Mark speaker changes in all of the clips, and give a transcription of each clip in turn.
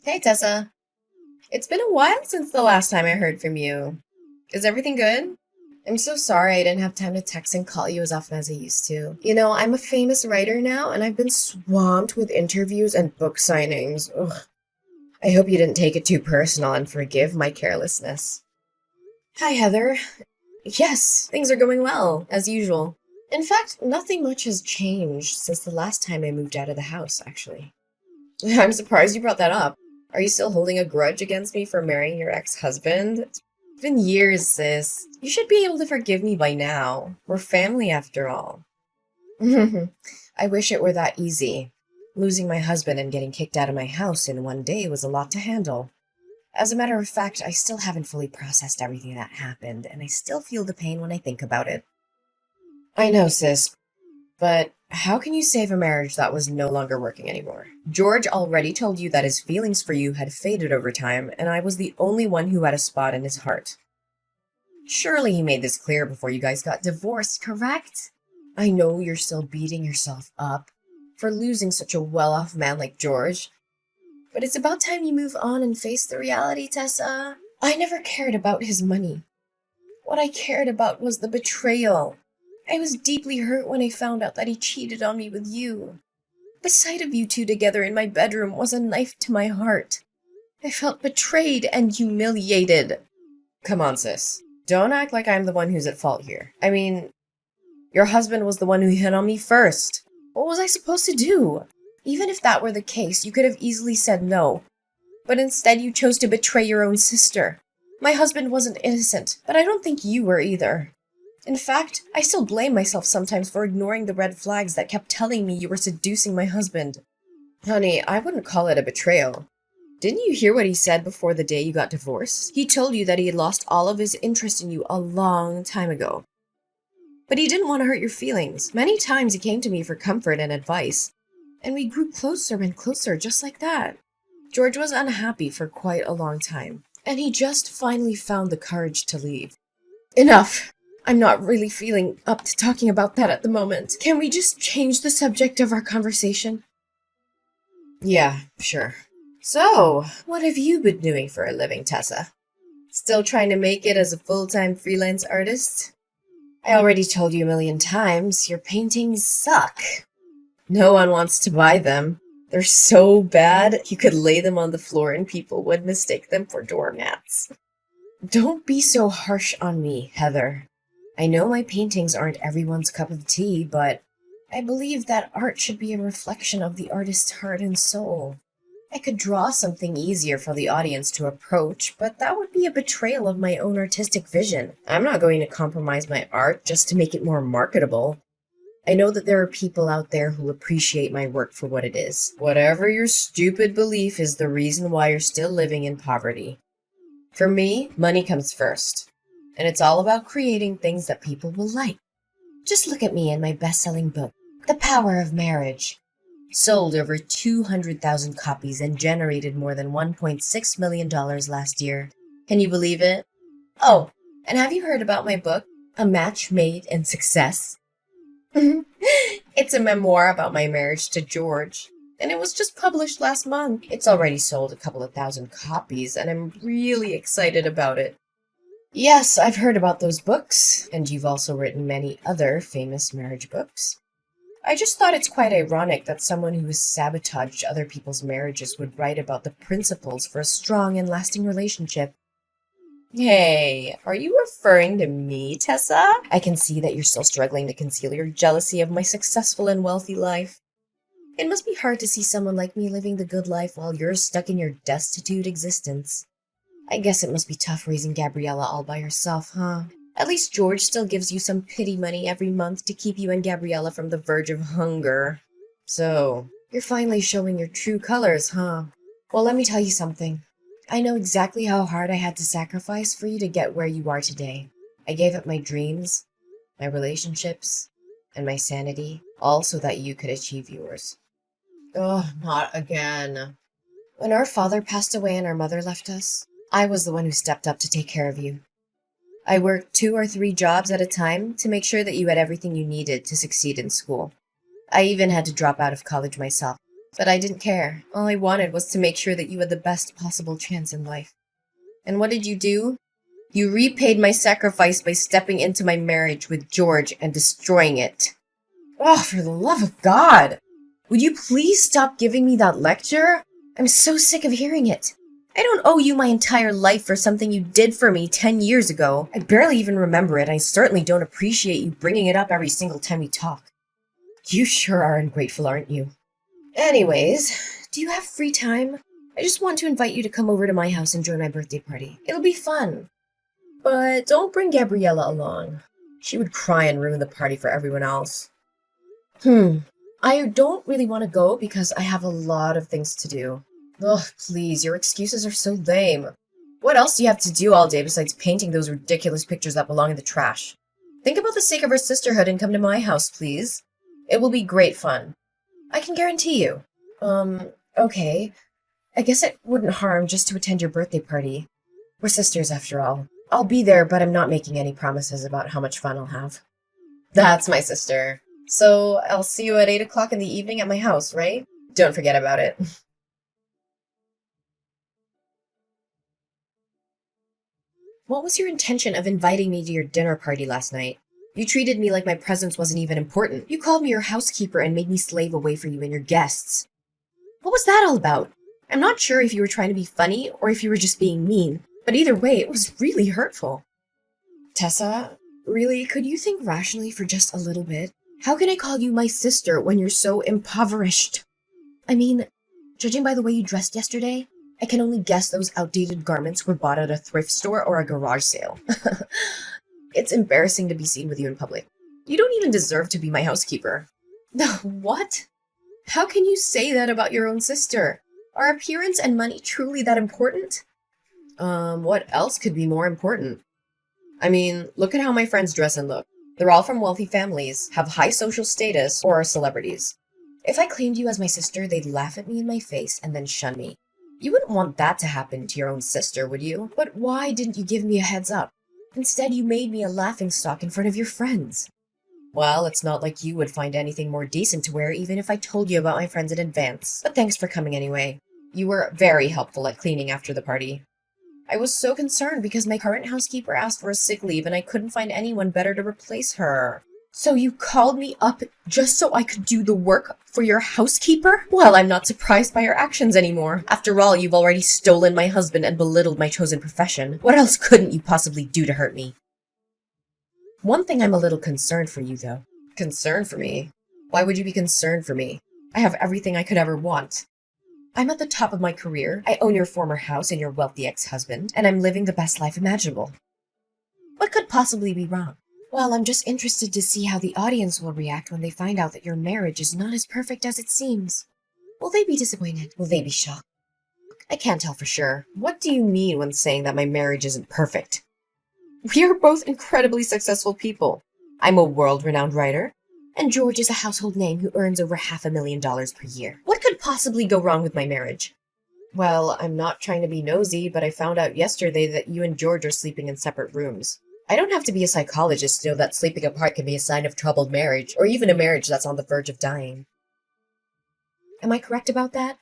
Speaker 1: Hey Tessa, it's been a while since the last time I heard from you. Is everything good? I'm so sorry I didn't have time to text and call you as often as I used to. I'm a famous writer now and I've been swamped with interviews and book signings. Ugh. I hope you didn't take it too personal and forgive my carelessness. Hi Heather. Yes, things are going well, as usual. In fact, nothing much has changed since the last time I moved out of the house, actually. I'm surprised you brought that up. Are you still holding a grudge against me for marrying your ex-husband? It's been years, sis. You should be able to forgive me by now. We're family after all. I wish it were that easy. Losing my husband and getting kicked out of my house in one day was a lot to handle. As a matter of fact, I still haven't fully processed everything that happened, and I still feel the pain when I think about it. I know, sis, but how can you save a marriage that was no longer working anymore? George already told you that his feelings for you had faded over time, and I was the only one who had a spot in his heart. Surely he made this clear before you guys got divorced, correct? I know you're still beating yourself up for losing such a well-off man like George, but it's about time you move on and face the reality, Tessa. I never cared about his money. What I cared about was the betrayal. I was deeply hurt when I found out that he cheated on me with you. The sight of you two together in my bedroom was a knife to my heart. I felt betrayed and humiliated. Come on, sis. Don't act like I'm the one who's at fault here. I mean, your husband was the one who hit on me first. What was I supposed to do? Even if that were the case, you could have easily said no. But instead you chose to betray your own sister. My husband wasn't innocent, but I don't think you were either. In fact, I still blame myself sometimes for ignoring the red flags that kept telling me you were seducing my husband. Honey, I wouldn't call it a betrayal. Didn't you hear what he said before the day you got divorced? He told you that he had lost all of his interest in you a long time ago. But he didn't want to hurt your feelings. Many times he came to me for comfort and advice, and we grew closer and closer just like that. George was unhappy for quite a long time, and he just finally found the courage to leave. Enough! I'm not really feeling up to talking about that at the moment. Can we just change the subject of our conversation? Yeah, sure. So, what have you been doing for a living, Tessa? Still trying to make it as a full-time freelance artist? I already told you a million times, your paintings suck. No one wants to buy them. They're so bad, you could lay them on the floor and people would mistake them for doormats. Don't be so harsh on me, Heather. I know my paintings aren't everyone's cup of tea, but I believe that art should be a reflection of the artist's heart and soul. I could draw something easier for the audience to approach, but that would be a betrayal of my own artistic vision. I'm not going to compromise my art just to make it more marketable. I know that there are people out there who appreciate my work for what it is. Whatever your stupid belief is the reason why you're still living in poverty. For me, money comes first. And it's all about creating things that people will like. Just look at me and my best-selling book, The Power of Marriage. Sold over 200,000 copies and generated more than $1.6 million last year. Can you believe it? Oh, and have you heard about my book, A Match Made in Success? It's a memoir about my marriage to George, and it was just published last month. It's already sold a couple of thousand copies, and I'm really excited about it. Yes, I've heard about those books, and you've also written many other famous marriage books. I just thought it's quite ironic that someone who has sabotaged other people's marriages would write about the principles for a strong and lasting relationship. Hey, are you referring to me, Tessa? I can see that you're still struggling to conceal your jealousy of my successful and wealthy life. It must be hard to see someone like me living the good life while you're stuck in your destitute existence. I guess it must be tough raising Gabriella all by herself, huh? At least George still gives you some pity money every month to keep you and Gabriella from the verge of hunger. So, you're finally showing your true colors, huh? Well, let me tell you something. I know exactly how hard I had to sacrifice for you to get where you are today. I gave up my dreams, my relationships, and my sanity, all so that you could achieve yours. Oh, not again. When our father passed away and our mother left us, I was the one who stepped up to take care of you. I worked 2 or 3 jobs at a time to make sure that you had everything you needed to succeed in school. I even had to drop out of college myself But I didn't care. All I wanted was to make sure that you had the best possible chance in life. And what did you do? You repaid my sacrifice by stepping into my marriage with George and destroying it. Oh, for the love of God! Would you please stop giving me that lecture? I'm so sick of hearing it. I don't owe you my entire life for something you did for me 10 years ago. I barely even remember it. I certainly don't appreciate you bringing it up every single time we talk. You sure are ungrateful, aren't you? Anyways, do you have free time? I just want to invite you to come over to my house and join my birthday party. It'll be fun. But don't bring Gabriella along. She would cry and ruin the party for everyone else. I don't really want to go because I have a lot of things to do. Ugh, please, your excuses are so lame. What else do you have to do all day besides painting those ridiculous pictures that belong in the trash? Think about the sake of our sisterhood and come to my house, please. It will be great fun. I can guarantee you. Okay. I guess it wouldn't harm just to attend your birthday party. We're sisters after all. I'll be there, but I'm not making any promises about how much fun I'll have. That's my sister. So I'll see you at 8 o'clock in the evening at my house, right? Don't forget about it. What was your intention of inviting me to your dinner party last night? You treated me like my presence wasn't even important. You called me your housekeeper and made me slave away for you and your guests. What was that all about? I'm not sure if you were trying to be funny or if you were just being mean, but either way, it was really hurtful. Tessa, really, could you think rationally for just a little bit? How can I call you my sister when you're so impoverished? I mean, judging by the way you dressed yesterday, I can only guess those outdated garments were bought at a thrift store or a garage sale. It's embarrassing to be seen with you in public. You don't even deserve to be my housekeeper. What? How can you say that about your own sister? Are appearance and money truly that important? What else could be more important? I mean, look at how my friends dress and look. They're all from wealthy families, have high social status, or are celebrities. If I claimed you as my sister, they'd laugh at me in my face and then shun me. You wouldn't want that to happen to your own sister, would you? But why didn't you give me a heads up? Instead, you made me a laughingstock in front of your friends. Well, it's not like you would find anything more decent to wear even if I told you about my friends in advance. But thanks for coming anyway. You were very helpful at cleaning after the party. I was so concerned because my current housekeeper asked for a sick leave and I couldn't find anyone better to replace her. So you called me up just so I could do the work for your housekeeper? Well, I'm not surprised by your actions anymore. After all, you've already stolen my husband and belittled my chosen profession. What else couldn't you possibly do to hurt me? One thing I'm a little concerned for you, though. Concerned for me? Why would you be concerned for me? I have everything I could ever want. I'm at the top of my career, I own your former house and your wealthy ex-husband, and I'm living the best life imaginable. What could possibly be wrong? Well, I'm just interested to see how the audience will react when they find out that your marriage is not as perfect as it seems. Will they be disappointed? Will they be shocked? I can't tell for sure. What do you mean when saying that my marriage isn't perfect? We are both incredibly successful people. I'm a world-renowned writer, and George is a household name who earns over $500,000 per year. What could possibly go wrong with my marriage? Well, I'm not trying to be nosy, but I found out yesterday that you and George are sleeping in separate rooms. I don't have to be a psychologist to know that sleeping apart can be a sign of troubled marriage, or even a marriage that's on the verge of dying. Am I correct about that?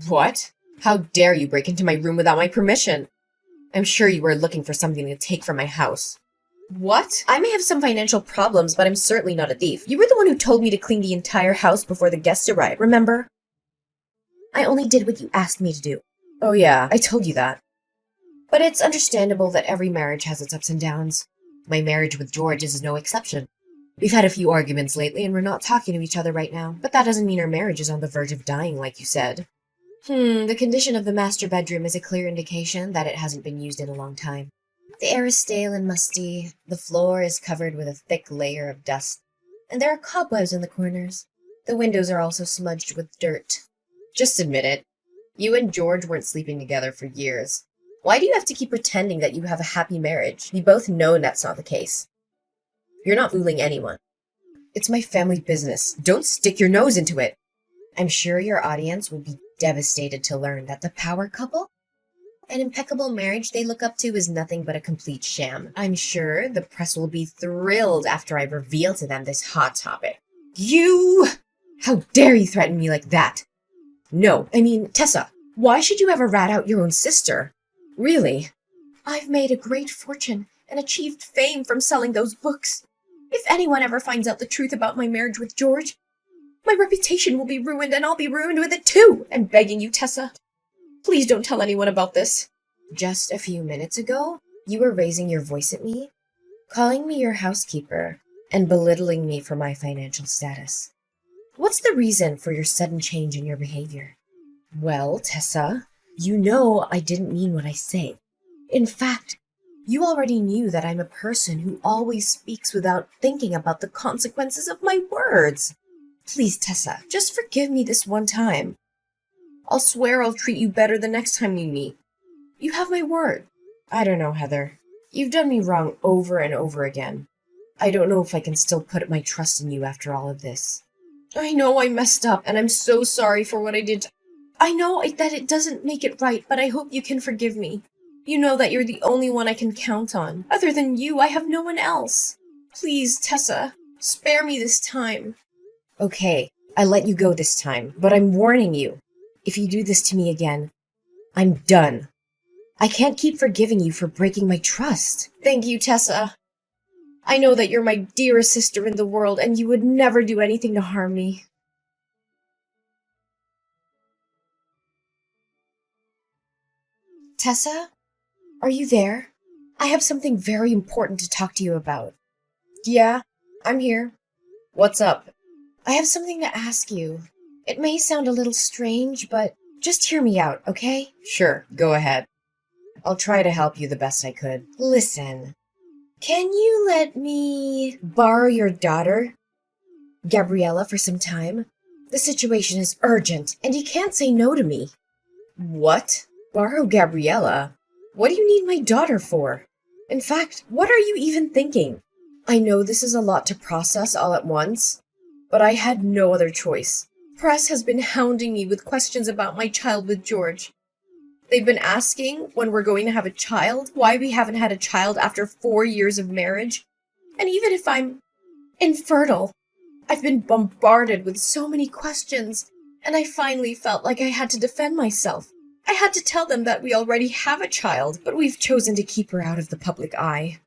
Speaker 1: What? How dare you break into my room without my permission? I'm sure you were looking for something to take from my house. What? I may have some financial problems, but I'm certainly not a thief. You were the one who told me to clean the entire house before the guests arrived, remember? I only did what you asked me to do. Oh yeah, I told you that. But it's understandable that every marriage has its ups and downs. My marriage with George is no exception. We've had a few arguments lately and we're not talking to each other right now, but that doesn't mean our marriage is on the verge of dying like you said. The condition of the master bedroom is a clear indication that it hasn't been used in a long time. The air is stale and musty, the floor is covered with a thick layer of dust, and there are cobwebs in the corners. The windows are also smudged with dirt. Just admit it. You and George weren't sleeping together for years. Why do you have to keep pretending that you have a happy marriage? We both know that's not the case. You're not fooling anyone. It's my family business. Don't stick your nose into it. I'm sure your audience will be devastated to learn that the power couple, an impeccable marriage they look up to, is nothing but a complete sham. I'm sure the press will be thrilled after I reveal to them this hot topic. You! How dare you threaten me like that? No, I mean, Tessa, why should you ever rat out your own sister? Really? I've made a great fortune and achieved fame from selling those books. If anyone ever finds out the truth about my marriage with George, my reputation will be ruined and I'll be ruined with it too. I'm begging you, Tessa. Please don't tell anyone about this. Just a few minutes ago, you were raising your voice at me, calling me your housekeeper, and belittling me for my financial status. What's the reason for your sudden change in your behavior? Well, Tessa, you know I didn't mean what I say. In fact, you already knew that I'm a person who always speaks without thinking about the consequences of my words. Please, Tessa, just forgive me this one time. I'll swear I'll treat you better the next time we meet. You have my word. I don't know, Heather. You've done me wrong over and over again. I don't know if I can still put my trust in you after all of this. I know I messed up, and I'm so sorry for what I did. I know that it doesn't make it right, but I hope you can forgive me. You know that you're the only one I can count on. Other than you, I have no one else. Please, Tessa, spare me this time. Okay, I let you go this time, but I'm warning you. If you do this to me again, I'm done. I can't keep forgiving you for breaking my trust. Thank you, Tessa. I know that you're my dearest sister in the world, and you would never do anything to harm me. Tessa, are you there? I have something very important to talk to you about. Yeah, I'm here. What's up? I have something to ask you. It may sound a little strange, but just hear me out, okay? Sure, go ahead. I'll try to help you the best I could. Listen, can you let me borrow your daughter, Gabriella, for some time? The situation is urgent, and you can't say no to me. What? Borrow Gabriella? What do you need my daughter for? In fact, what are you even thinking? I know this is a lot to process all at once, but I had no other choice. Press has been hounding me with questions about my child with George. They've been asking when we're going to have a child, why we haven't had a child after 4 years of marriage, and even if I'm infertile. I've been bombarded with so many questions, and I finally felt like I had to defend myself. I had to tell them that we already have a child, but we've chosen to keep her out of the public eye.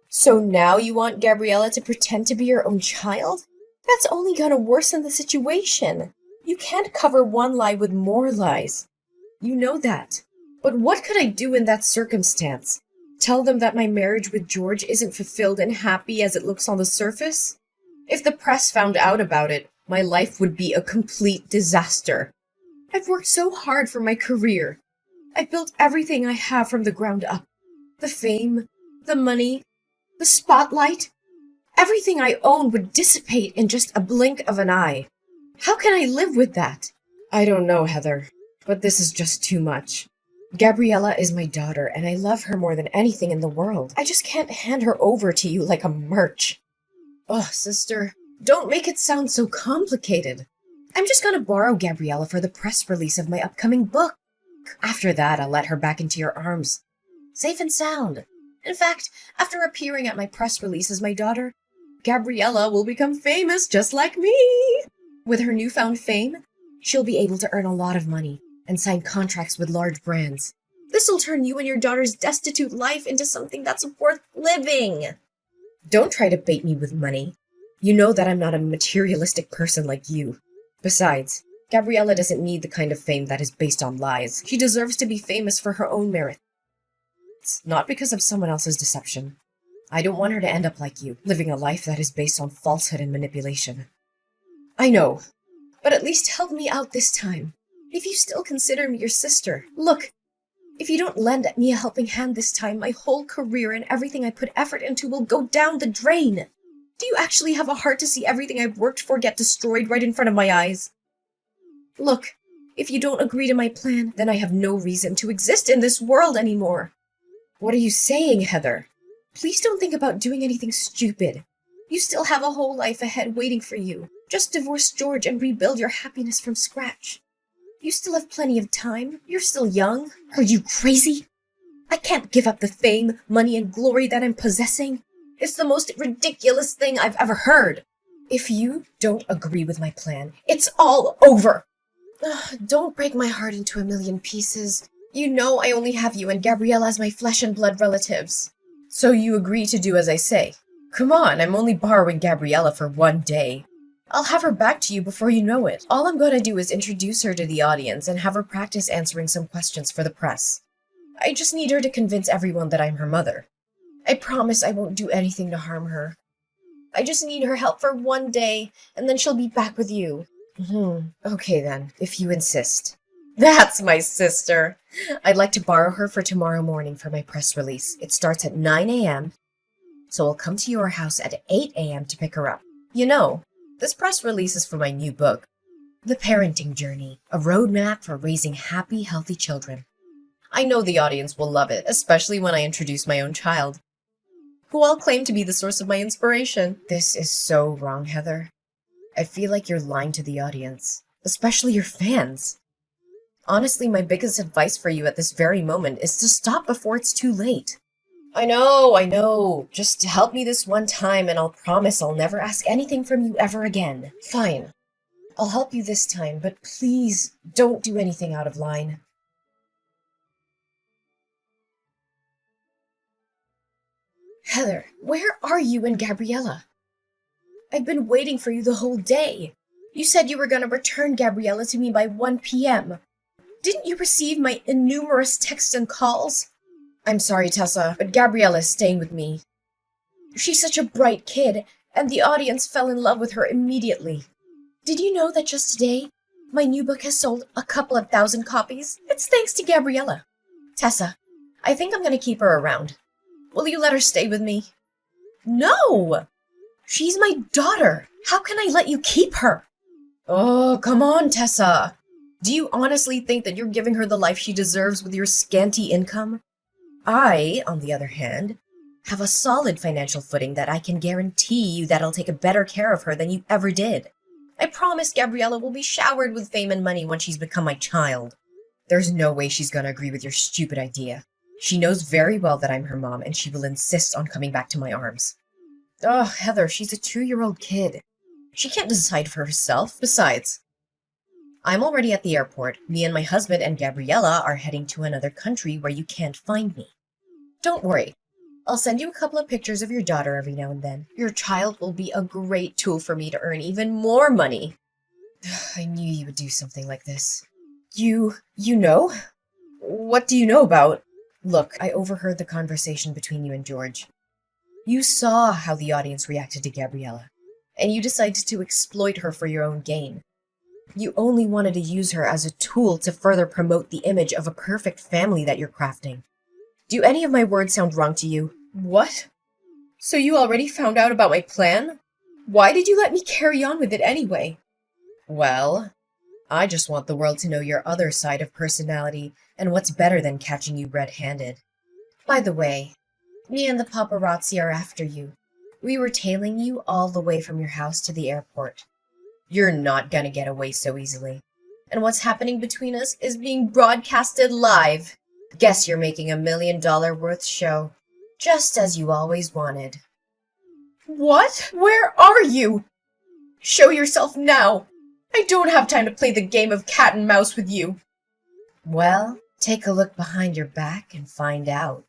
Speaker 1: So now you want Gabriella to pretend to be your own child? That's only gonna worsen the situation. You can't cover one lie with more lies. You know that. But what could I do in that circumstance? Tell them that my marriage with George isn't fulfilled and happy as it looks on the surface? If the press found out about it, my life would be a complete disaster. I've worked so hard for my career. I've built everything I have from the ground up. The fame, the money, the spotlight. Everything I own would dissipate in just a blink of an eye. How can I live with that? I don't know, Heather, but this is just too much. Gabriella is my daughter, and I love her more than anything in the world. I just can't hand her over to you like a merch. Oh, sister, don't make it sound so complicated. I'm just gonna borrow Gabriella for the press release of my upcoming book. After that, I'll let her back into your arms, safe and sound. In fact, after appearing at my press release as my daughter, Gabriella will become famous just like me. With her newfound fame, she'll be able to earn a lot of money and sign contracts with large brands. This'll turn you and your daughter's destitute life into something that's worth living. Don't try to bait me with money. You know that I'm not a materialistic person like you. Besides, Gabriella doesn't need the kind of fame that is based on lies. She deserves to be famous for her own merits, not because of someone else's deception. I don't want her to end up like you, living a life that is based on falsehood and manipulation. I know, but at least help me out this time. If you still consider me your sister, look, if you don't lend me a helping hand this time, my whole career and everything I put effort into will go down the drain. Do you actually have a heart to see everything I've worked for get destroyed right in front of my eyes? Look, if you don't agree to my plan, then I have no reason to exist in this world anymore. What are you saying, Heather? Please don't think about doing anything stupid. You still have a whole life ahead waiting for you. Just divorce George and rebuild your happiness from scratch. You still have plenty of time. You're still young. Are you crazy? I can't give up the fame, money, and glory that I'm possessing. It's the most ridiculous thing I've ever heard. If you don't agree with my plan, it's all over. Ugh, don't break my heart into a million pieces. You know I only have you and Gabriella as my flesh and blood relatives. So you agree to do as I say? Come on, I'm only borrowing Gabriella for one day. I'll have her back to you before you know it. All I'm gonna do is introduce her to the audience and have her practice answering some questions for the press. I just need her to convince everyone that I'm her mother. I promise I won't do anything to harm her. I just need her help for one day, and then she'll be back with you. Okay then, if you insist. That's my sister. I'd like to borrow her for tomorrow morning for my press release. It starts at 9 a.m., so I'll come to your house at 8 a.m. to pick her up. You know, this press release is for my new book, The Parenting Journey, a roadmap for raising happy, healthy children. I know the audience will love it, especially when I introduce my own child, who I'll claim to be the source of my inspiration. This is so wrong, Heather. I feel like you're lying to the audience, especially your fans. Honestly, my biggest advice for you at this very moment is to stop before it's too late. I know. Just help me this one time and I'll promise I'll never ask anything from you ever again. Fine. I'll help you this time, but please don't do anything out of line. Heather, where are you and Gabriella? I've been waiting for you the whole day. You said you were going to return Gabriella to me by 1 p.m. Didn't you receive my innumerous texts and calls? I'm sorry, Tessa, but Gabriella is staying with me. She's such a bright kid, and the audience fell in love with her immediately. Did you know that just today, my new book has sold a couple of thousand copies? It's thanks to Gabriella. Tessa, I think I'm going to keep her around. Will you let her stay with me? No! She's my daughter. How can I let you keep her? Oh, come on, Tessa. Do you honestly think that you're giving her the life she deserves with your scanty income? I, on the other hand, have a solid financial footing that I can guarantee you that I'll take a better care of her than you ever did. I promise Gabriella will be showered with fame and money when she's become my child. There's no way she's gonna agree with your stupid idea. She knows very well that I'm her mom, and she will insist on coming back to my arms. Oh, Heather, she's a 2-year-old kid. She can't decide for herself. Besides, I'm already at the airport. Me and my husband and Gabriella are heading to another country where you can't find me. Don't worry. I'll send you a couple of pictures of your daughter every now and then. Your child will be a great tool for me to earn even more money. I knew you would do something like this. You know? What do you know about? Look, I overheard the conversation between you and George. You saw how the audience reacted to Gabriella, and you decided to exploit her for your own gain. You only wanted to use her as a tool to further promote the image of a perfect family that you're crafting. Do any of my words sound wrong to you? What? So you already found out about my plan? Why did you let me carry on with it anyway? Well, I just want the world to know your other side of personality, and what's better than catching you red-handed. By the way, me and the paparazzi are after you. We were tailing you all the way from your house to the airport. You're not gonna get away so easily. And what's happening between us is being broadcasted live. Guess you're making $1 million worth show. Just as you always wanted. What? Where are you? Show yourself now. I don't have time to play the game of cat and mouse with you. Well, take a look behind your back and find out.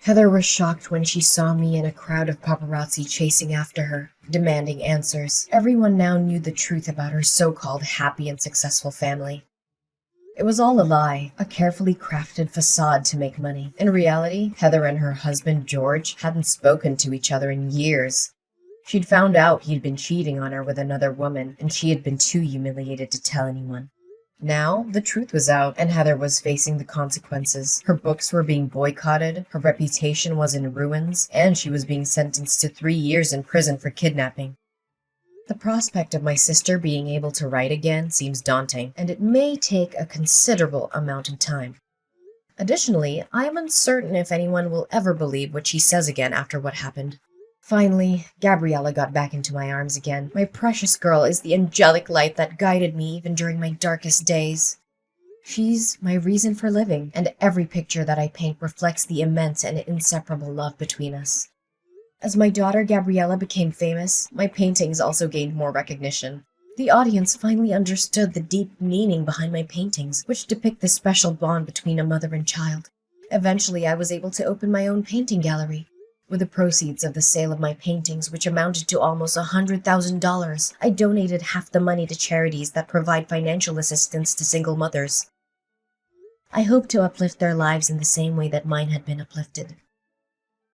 Speaker 1: Heather was shocked when she saw me in a crowd of paparazzi chasing after her, demanding answers. Everyone now knew the truth about her so-called happy and successful family. It was all a lie, a carefully crafted facade to make money. In reality, Heather and her husband George hadn't spoken to each other in years. She'd found out he'd been cheating on her with another woman, and she had been too humiliated to tell anyone. Now, the truth was out, and Heather was facing the consequences. Her books were being boycotted, her reputation was in ruins, and she was being sentenced to 3 years in prison for kidnapping. The prospect of my sister being able to write again seems daunting, and it may take a considerable amount of time. Additionally, I am uncertain if anyone will ever believe what she says again after what happened. Finally, Gabriella got back into my arms again. My precious girl is the angelic light that guided me even during my darkest days. She's my reason for living, and every picture that I paint reflects the immense and inseparable love between us. As my daughter Gabriella became famous, my paintings also gained more recognition. The audience finally understood the deep meaning behind my paintings, which depict the special bond between a mother and child. Eventually, I was able to open my own painting gallery. With the proceeds of the sale of my paintings, which amounted to almost $100,000, I donated half the money to charities that provide financial assistance to single mothers. I hope to uplift their lives in the same way that mine had been uplifted.